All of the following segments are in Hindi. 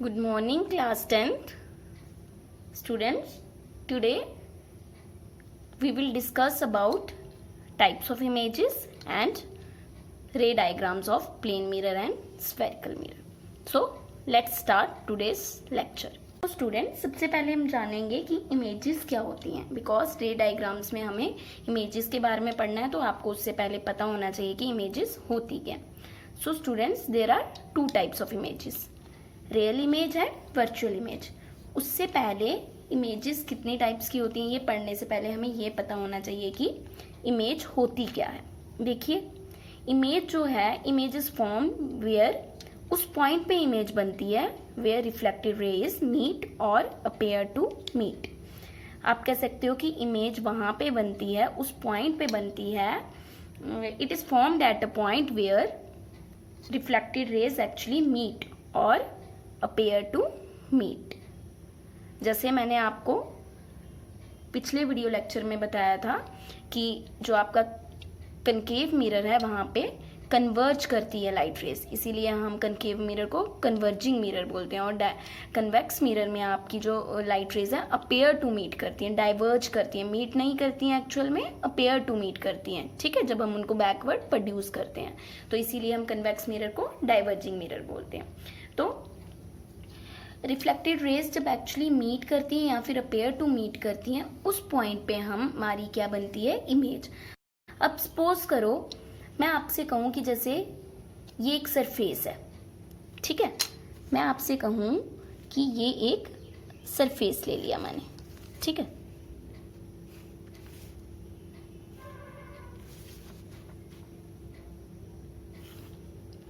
Good morning, class 10th students. Today we will discuss about types of images and ray diagrams of plane mirror and spherical mirror. So let's start today's lecture. तो स्टूडेंट सबसे पहले हम जानेंगे कि इमेजेस क्या होती हैं, बिकॉज रे डायग्राम्स में हमें इमेजेस के बारे में पढ़ना है, तो आपको उससे पहले पता होना चाहिए कि इमेजेस होती क्या. So students, there are two types of images, real image है, वर्चुअल इमेज. उससे पहले इमेजेस कितनी टाइप्स की होती हैं ये पढ़ने से पहले हमें ये पता होना चाहिए कि इमेज होती क्या है. देखिए, इमेज जो है, इमेज इज फॉर्म वेयर, उस पॉइंट पे इमेज बनती है वेयर रिफ्लेक्टेड रेज मीट और अपेयर टू मीट. आप कह सकते हो कि इमेज वहां पे बनती है, उस पॉइंट पे बनती है. It is formed at a point where reflected rays actually meet और अपेयर टू मीट. जैसे मैंने आपको पिछले वीडियो लेक्चर में बताया था कि जो आपका कनकेव मिरर है वहां पे कन्वर्ज करती है लाइट रेज, इसीलिए हम कनकेव मिरर को कन्वर्जिंग मिरर बोलते हैं. और कन्वेक्स मिरर में आपकी जो लाइट रेज है अपेयर टू मीट करती हैं, डाइवर्ज करती हैं, मीट नहीं करती हैं एक्चुअल में, अपेयर टू मीट करती हैं. ठीक है, जब हम उनको बैकवर्ड प्रोड्यूस करते हैं तो इसीलिए हम कन्वेक्स मिरर को डाइवर्जिंग मिरर बोलते हैं. तो रिफ्लेक्टेड रेज जब एक्चुअली मीट करती हैं या फिर अपेयर टू मीट करती हैं, उस पॉइंट पे हमारी क्या बनती है, इमेज. अब सपोज करो मैं आपसे कहूं कि जैसे ये एक सरफेस है, ठीक है, मैं आपसे कहूं कि ये एक सरफेस ले लिया मैंने, ठीक है,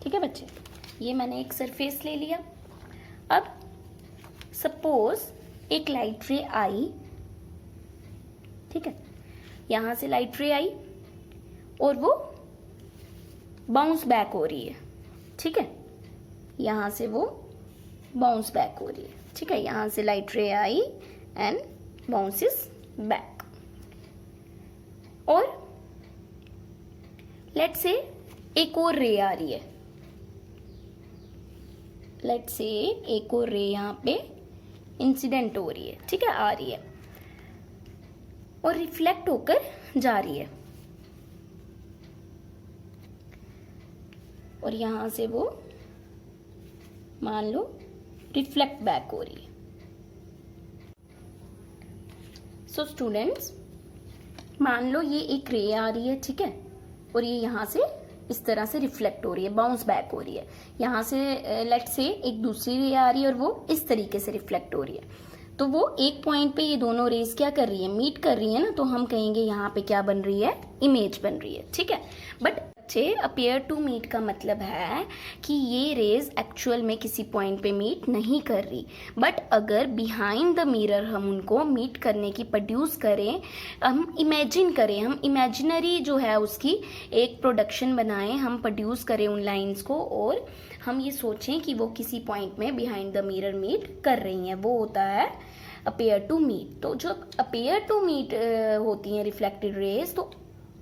ठीक है बच्चे, ये मैंने एक सरफेस ले लिया. अब सपोज एक लाइट रे आई, ठीक है, यहां से लाइट रे आई और वो बाउंस बैक हो रही है. ठीक है, यहां से वो बाउंस बैक हो रही है. ठीक है, यहां से लाइट रे आई एंड बाउंसेस बैक. और लेट्स से एक और रे आ रही है, लेट्स से एक और रे यहां पे इंसिडेंट हो रही है, ठीक है, आ रही है और रिफ्लेक्ट होकर जा रही है, और यहां से वो मान लो रिफ्लेक्ट बैक हो रही है. सो स्टूडेंट्स, मान लो ये एक रे आ रही है, ठीक है, और ये यहां से इस तरह से रिफ्लेक्ट हो रही है, बाउंस बैक हो रही है. यहां से लेट्स से एक दूसरी रे आ रही है और वो इस तरीके से रिफ्लेक्ट हो रही है. तो वो एक पॉइंट पे ये दोनों रेज क्या कर रही है, मीट कर रही है ना, तो हम कहेंगे यहाँ पे क्या बन रही है, इमेज बन रही है. ठीक है, बट अपियर टू मीट का मतलब है कि ये रेज एक्चुअल में किसी पॉइंट पे मीट नहीं कर रही, बट अगर बिहाइंड द मिरर हम उनको मीट करने की प्रोड्यूस करें, हम इमेजिन करें, हम इमेजिनरी जो है उसकी एक प्रोडक्शन बनाएं, हम प्रोड्यूस करें उन लाइंस को, और हम ये सोचें कि वो किसी पॉइंट में बिहाइंड द मिरर मीट कर रही हैं, वो होता है अपेयर टू मीट. तो जब अपेयर टू मीट होती हैं रिफ्लेक्टेड रेज, तो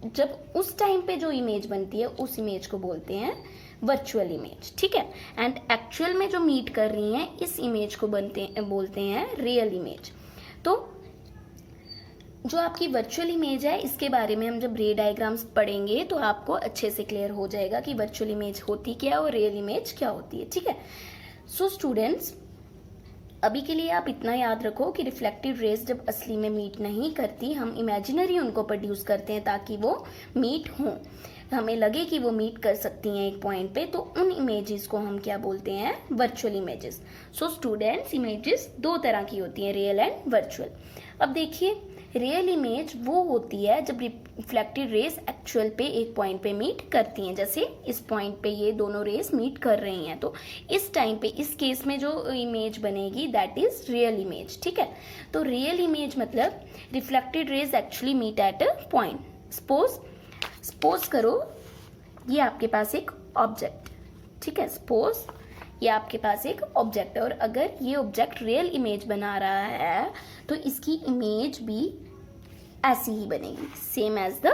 जब उस टाइम पे जो इमेज बनती है उस इमेज को बोलते हैं वर्चुअल इमेज. ठीक है, एंड एक्चुअल में जो मीट कर रही हैं इस इमेज को बोलते हैं रियल इमेज. तो जो आपकी वर्चुअल इमेज है, इसके बारे में हम जब रे डायग्राम्स पढ़ेंगे तो आपको अच्छे से क्लियर हो जाएगा कि वर्चुअल इमेज होती क्या है और रियल इमेज क्या होती है. ठीक है, सो स्टूडेंट्स, अभी के लिए आप इतना याद रखो कि रिफ्लेक्टेड रेज जब असली में मीट नहीं करती, हम इमेजिनरी उनको प्रोड्यूस करते हैं ताकि वो मीट हों, हमें लगे कि वो मीट कर सकती हैं एक पॉइंट पे, तो उन इमेजेस को हम क्या बोलते हैं, virtual images. So students, images दो तरह की होती हैं, रियल एंड वर्चुअल. अब देखिए, रियल इमेज वो होती है जब रिफ्लेक्टेड रेज एक्चुअल पे एक पॉइंट पे मीट करती हैं. जैसे इस पॉइंट पे ये दोनों रेज मीट कर रही हैं, तो इस टाइम पे इस केस में जो इमेज बनेगी दैट इज रियल इमेज. ठीक है, तो रियल इमेज मतलब reflected rays actually meet at a point. Suppose करो ये आपके पास एक ऑब्जेक्ट, ठीक है, सपोज ये आपके पास एक ऑब्जेक्ट है, और अगर ये ऑब्जेक्ट रियल इमेज बना रहा है तो इसकी इमेज भी ऐसी ही बनेगी, सेम एज द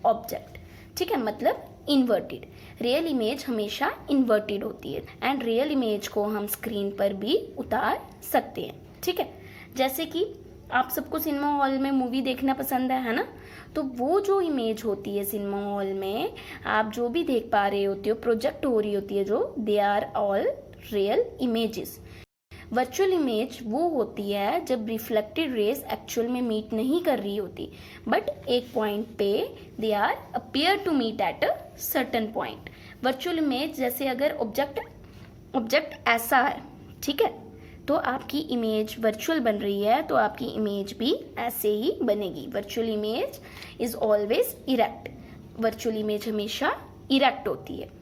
ऑब्जेक्ट. ठीक है, मतलब इन्वर्टेड. रियल इमेज हमेशा इन्वर्टेड होती है एंड रियल इमेज को हम स्क्रीन पर भी उतार सकते हैं, ठीक है। जैसे कि आप सबको सिनेमा हॉल में मूवी देखना पसंद है ना, तो वो जो इमेज होती है सिनेमा हॉल में आप जो भी देख पा रहे होते हो, प्रोजेक्ट हो रही होती है जो, they are all real images. Virtual image वो होती है जब रिफ्लेक्टेड रेज एक्चुअल में मीट नहीं कर रही होती, बट एक पॉइंट पे they are appear to meet at a certain point. Virtual image जैसे अगर ऑब्जेक्ट ऐसा है, ठीक है, तो आपकी इमेज वर्चुअल बन रही है तो आपकी इमेज भी ऐसे ही बनेगी। Virtual image is always erect, virtual image हमेशा इरेक्ट होती है।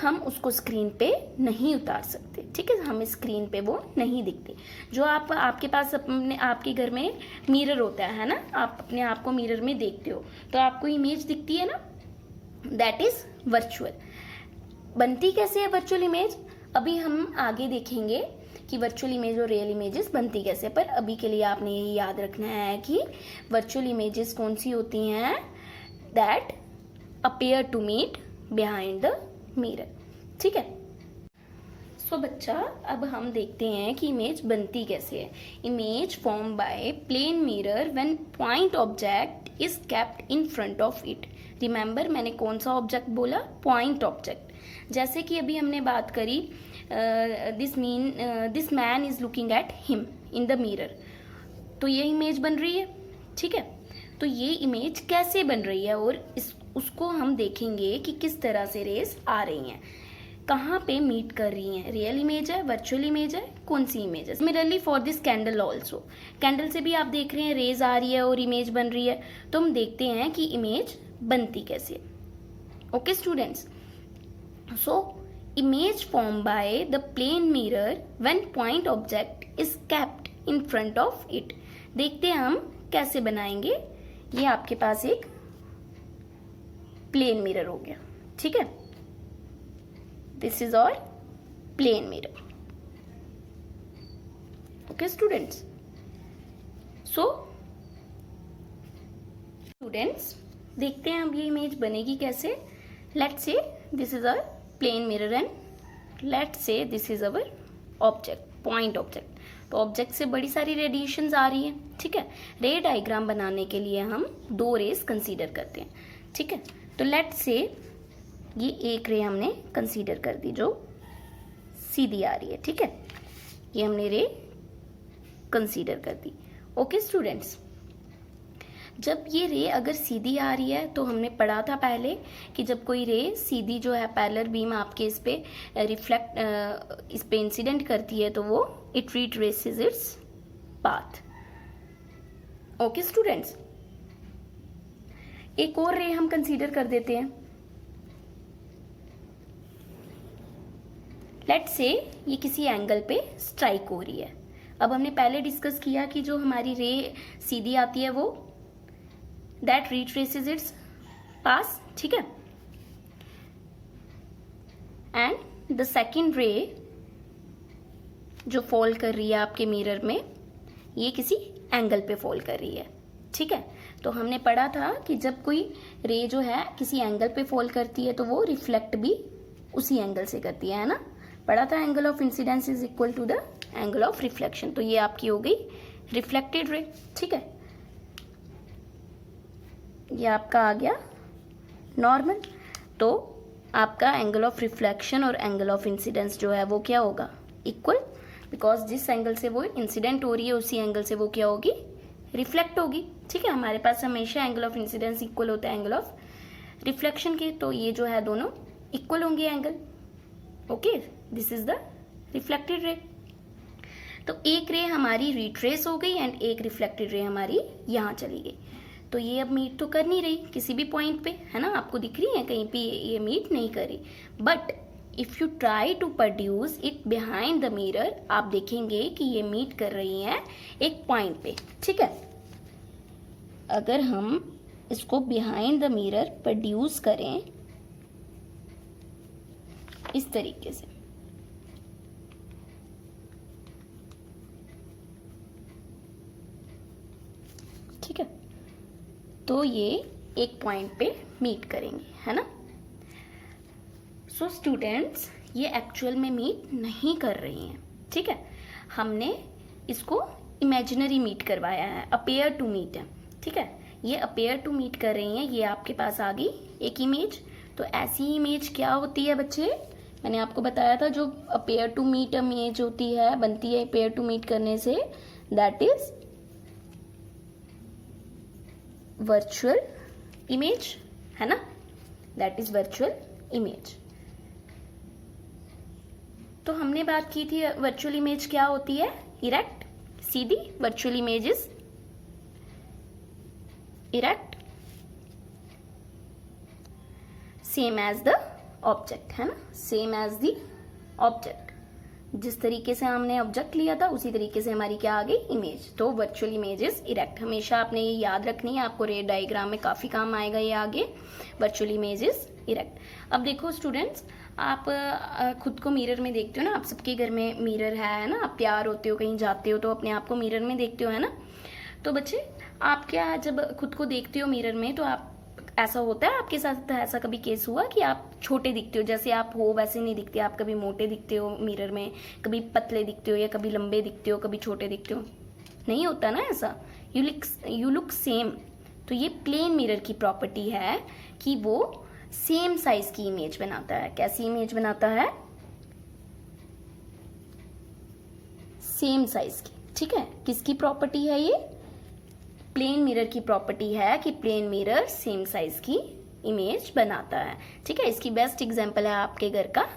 हम उसको स्क्रीन पे नहीं उतार सकते, ठीक है, हमें स्क्रीन पे वो नहीं दिखती। जो आपके पास अपने आपके घर में मिरर होता है ना, आप अपने आप को मिरर में देखते हो तो आपको इमेज दिखती है ना, दैट इज वर्चुअल। बनती कैसे है वर्चुअल इमेज, अभी हम आगे देखेंगे कि वर्चुअल इमेज और रियल इमेजेस बनती कैसे, पर अभी के लिए आपने ये याद रखना है कि वर्चुअल इमेजेस कौन सी होती हैं, that appear to meet behind the mirror, ठीक है। सो बच्चा, अब हम देखते हैं कि इमेज बनती कैसे है। Image form by plane mirror when point object is kept in front of it. Remember मैंने कौन सा ऑब्जेक्ट बोला, पॉइंट ऑब्जेक्ट। जैसे कि अभी हमने बात करी this man is looking at him in the mirror, तो ये इमेज बन रही है, ठीक है। तो ये इमेज कैसे बन रही है और उसको हम देखेंगे कि किस तरह से रेस आ रही हैं, कहाँ पे मीट कर रही हैं, रियल इमेज है, वर्चुअल इमेज है, कौन सी इमेज है। Similarly for this candle also, candle से भी आप देख रहे हैं रेज आ रही है और इमेज बन रही है, तो हम देखते हैं कि इमेज बनती कैसे। Okay students, so image form by the plane mirror when point object is kept in front of it. देखते हैं हम कैसे बनाएंगे। ये आपके पास एक प्लेन मिरर हो गया, ठीक है, this is our plane mirror. Okay students, so students देखते हैं अब ये इमेज बनेगी कैसे। Let's say this is our plane mirror and let's say this is our object, point object. तो ऑब्जेक्ट से बड़ी सारी रेडिएशंस आ रही हैं, ठीक है। रे डायग्राम बनाने के लिए हम दो रेस कंसीडर करते हैं, ठीक है। तो लेट्स से ये एक रे हमने कंसीडर कर दी जो सीधी आ रही है, ठीक है, ये हमने रे कंसीडर कर दी। ओके स्टूडेंट्स, जब ये रे अगर सीधी आ रही है तो हमने पढ़ा था पहले कि जब कोई रे सीधी जो है पैरेलल बीम आपके इस पे इंसिडेंट करती है तो वो it retraces its path. Okay students, एक और रे हम कंसीडर कर देते हैं। लेट्स से ये किसी एंगल पे स्ट्राइक हो रही है। अब हमने पहले डिस्कस किया कि जो हमारी रे सीधी आती है वो दैट रिट्रेसेस इट्स पास, ठीक है, एंड द सेकेंड रे जो फॉल कर रही है आपके मिरर में, ये किसी एंगल पे फॉल कर रही है, ठीक है। तो हमने पढ़ा था कि जब कोई रे जो है किसी एंगल पे फॉल करती है तो वो रिफ्लेक्ट भी उसी एंगल से करती है ना, पढ़ा था angle of incidence is equal to the angle of reflection. तो ये आपकी हो गई रिफ्लेक्टेड रे, ठीक है, ये आपका आ गया नॉर्मल। तो आपका एंगल ऑफ रिफ्लेक्शन और एंगल ऑफ इंसिडेंस जो है वो क्या होगा, इक्वल, बिकॉज जिस एंगल से वो इंसिडेंट हो रही है उसी एंगल से वो क्या होगी, रिफ्लेक्ट होगी, ठीक है। हमारे पास हमेशा एंगल ऑफ इंसिडेंस इक्वल होता है एंगल ऑफ रिफ्लेक्शन के, तो ये जो है दोनों इक्वल होंगे angle. Okay, this is the reflected ray. तो एक रे हमारी रिट्रेस हो गई एंड एक रिफ्लेक्टेड रे हमारी यहाँ चली गई। तो ये अब मीट तो कर नहीं रही किसी भी पॉइंट पे, है ना, आपको दिख रही है कहीं पे ये मीट नहीं कर रही, but if you try to produce it behind the mirror, आप देखेंगे कि ये मीट कर रही हैं एक पॉइंट पे, ठीक है। अगर हम इसको बिहाइंड द मिरर प्रोड्यूस करें इस तरीके से, ठीक है, तो ये एक पॉइंट पे मीट करेंगे, है ना। सो स्टूडेंट्स, ये एक्चुअल में मीट नहीं कर रही हैं, ठीक है। हमने इसको इमेजिनरी मीट करवाया है, अपेयर टू मीट है, ठीक है। ये अपेयर टू मीट कर रही हैं, ये आपके पास आ गई एक इमेज। तो ऐसी इमेज क्या होती है बच्चे, मैंने आपको बताया था, जो अपेयर टू मीट इमेज होती है, बनती है अपेयर टू मीट करने से, दैट इज वर्चुअल इमेज, है ना, दैट इज वर्चुअल इमेज। तो हमने बात की थी वर्चुअल इमेज क्या होती है, इरेक्ट, सीधी। Virtual image is erect, same as the object, है ना, सेम एज द ऑब्जेक्ट। जिस तरीके से हमने ऑब्जेक्ट लिया था उसी तरीके से हमारी क्या आ गई, इमेज। तो वर्चुअल इमेज इज इरेक्ट। हमेशा आपने ये याद रखनी है, आपको रे डायग्राम में काफी काम आएगा ये आगे। Virtual image is erect. अब देखो स्टूडेंट्स, आप खुद को मिरर में देखते हो ना, आप सबके घर में मिरर है ना, आप तैयार होते हो कहीं जाते हो तो अपने आप को मिरर में देखते हो, है ना। तो बच्चे, आप क्या जब खुद को देखते हो मिरर में तो आप, ऐसा होता है आपके साथ, ऐसा कभी केस हुआ कि आप छोटे दिखते हो, जैसे आप हो वैसे नहीं दिखते, आप कभी मोटे दिखते हो मिरर में, कभी पतले दिखते हो, या कभी लंबे दिखते हो, कभी छोटे दिखते हो, नहीं होता ना ऐसा, यू लुक सेम। तो ये प्लेन मिरर की प्रॉपर्टी है कि वो सेम साइज की इमेज बनाता है। कैसी इमेज बनाता है, सेम साइज की, ठीक है। किसकी प्रॉपर्टी है ये, प्लेन मिरर की प्रॉपर्टी है कि प्लेन मिरर सेम साइज की इमेज बनाता है, ठीक है। इसकी बेस्ट एग्जांपल है आपके घर का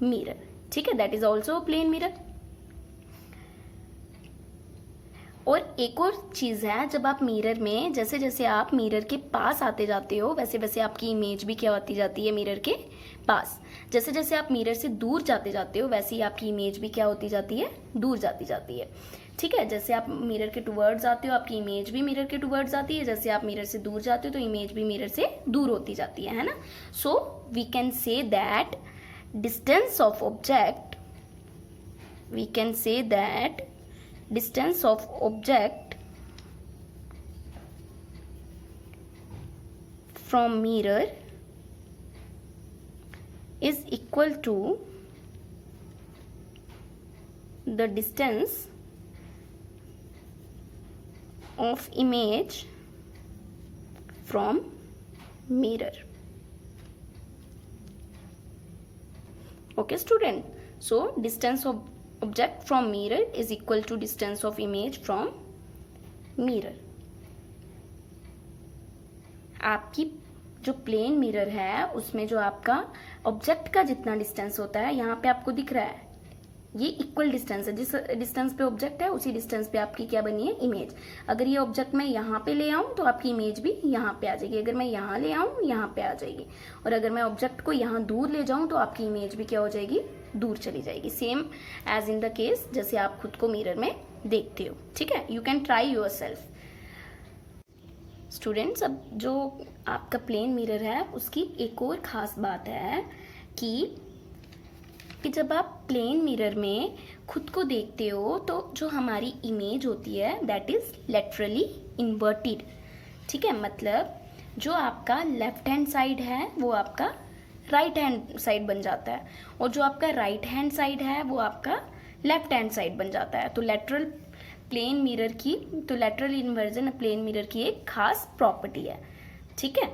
मिरर, ठीक है, that is also plane mirror. और एक और चीज है, जब आप मिरर में, जैसे जैसे आप मिरर के पास आते जाते हो वैसे वैसे आपकी इमेज भी क्या होती जाती है, मिरर के पास। जैसे जैसे आप मिरर से दूर जाते जाते हो वैसे ही आपकी इमेज भी क्या होती जाती है, दूर जाती जाती है, ठीक है। जैसे आप मिरर के टुवर्ड्स आते हो आपकी इमेज भी मिरर के टुवर्ड्स आती है, जैसे आप मिरर से दूर जाते हो तो इमेज भी मिरर से दूर होती जाती है ना। So we can say that distance of object, we can say that distance of object from mirror is equal to the distance of image from mirror. Okay student, so distance of object from mirror is equal to distance of image from mirror. आपकी जो प्लेन मिरर है उसमें जो आपका ऑब्जेक्ट का जितना डिस्टेंस होता है, यहाँ पे आपको दिख रहा है ये इक्वल डिस्टेंस है। जिस डिस्टेंस पे ऑब्जेक्ट है उसी डिस्टेंस पे आपकी क्या बनी है, इमेज। अगर ये ऑब्जेक्ट मैं यहाँ पे ले आऊं तो आपकी इमेज भी यहाँ पे आ जाएगी, अगर मैं यहाँ ले आऊं यहाँ पे आ जाएगी, और अगर मैं ऑब्जेक्ट को यहाँ दूर ले जाऊं तो आपकी इमेज भी क्या हो जाएगी, दूर चली जाएगी। Same as in the case जैसे आप खुद को मिरर में देखते हो, ठीक है। You can try your self. Students, अब जो आपका प्लेन मिरर है उसकी एक और खास बात है कि जब आप प्लेन मिरर में खुद को देखते हो तो जो हमारी इमेज होती है दैट इज लेटरली इन्वर्टेड, ठीक है। मतलब जो आपका लेफ्ट हैंड साइड है वो आपका राइट हैंड साइड बन जाता है, और जो आपका राइट हैंड साइड है वो आपका लेफ्ट हैंड साइड बन जाता है। तो लेटरल प्लेन मिरर की, तो लेटरल इन्वर्जन प्लेन मिरर की एक खास प्रॉपर्टी है, ठीक है।